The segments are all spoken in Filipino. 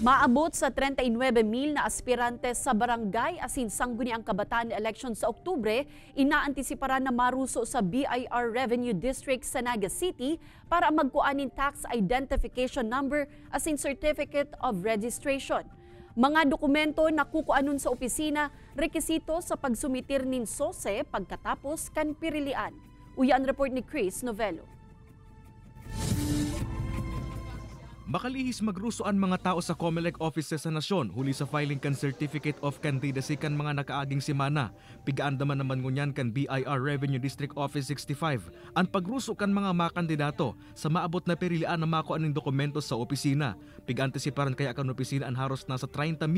Maabot sa 39,000 na aspirante sa barangay asin sangguniang kabataan election sa Oktubre, inaantisiparan na maruso sa BIR Revenue District sa Naga City para magkuanin tax identification number asin certificate of registration. Mga dokumento na kukuanon sa opisina, rekisito sa pagsumitir nin SOSE pagkatapos kan pirilian. Uyan report ni Chris Novello. Makalihis magrusoan mga tao sa COMELEC offices sa nasyon huli sa filing kan Certificate of Candidacy kan mga nakaaging simana. Pigaan naman ngunyan kan BIR Revenue District Office 65 ang pagruso kan mga makandidato sa maabot na perilian na makuan ng dokumento sa opisina. Pig-antisiparan kaya kan opisina ang haros nasa 30,000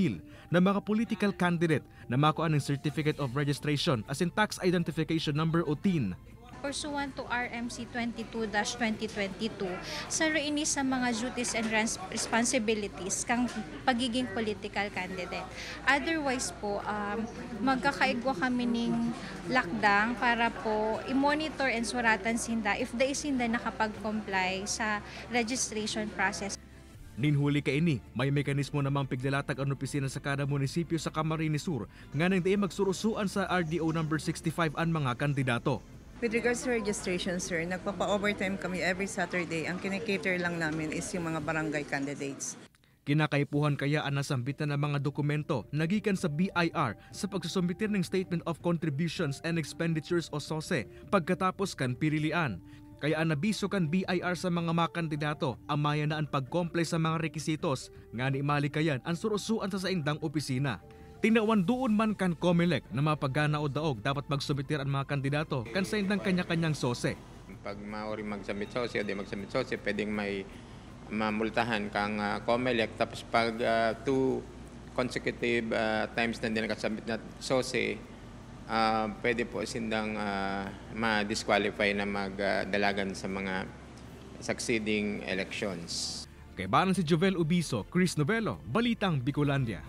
na mga political candidate na makuan ng Certificate of Registration as in Tax Identification Number o TIN. Pursuant to RMC 22-2022, sa ini sa mga duties and responsibilities kang pagiging political candidate. Otherwise po, magkakaigwa kami ning lakdang para po i-monitor and suratan sinda if the isinda nakapag-comply sa registration process. Ninhuli ka ini, may mekanismo namang piglalatag ang opisina sa kada munisipyo sa Camarines Sur nga nang di magsurusuan sa RDO number 65 ang mga kandidato. With regards to registration, sir, nagpapa-overtime kami every Saturday. Ang kinikater lang namin is yung mga barangay candidates. Kinakaipuhan kaya ang nasambitan ng mga dokumento nagikan sa BIR sa pagsusumbitir ng Statement of Contributions and Expenditures o SOSE pagkatapos kan pirilian. Kaya nabiso kan BIR sa mga makandidato ang maya na ang pag-comply sa mga rekisitos nga ni malikayan ang surusuan sa saindang opisina. Tinawan doon man kan COMELEC na mapagana o daog dapat magsumitir ang mga kandidato kan sa indang kanya-kanyang SOSE. Pag maori magsubmit SOSE o di magsubmit SOSE, pwedeng may mamultahan kang COMELEC. Tapos pag 2 consecutive times na din nakasubmit na SOSE, pwede po sindang ma-disqualify na magdalagan sa mga succeeding elections. Kay banan si Jovel Ubiso, Chris Novello, Balitang Bicolandia.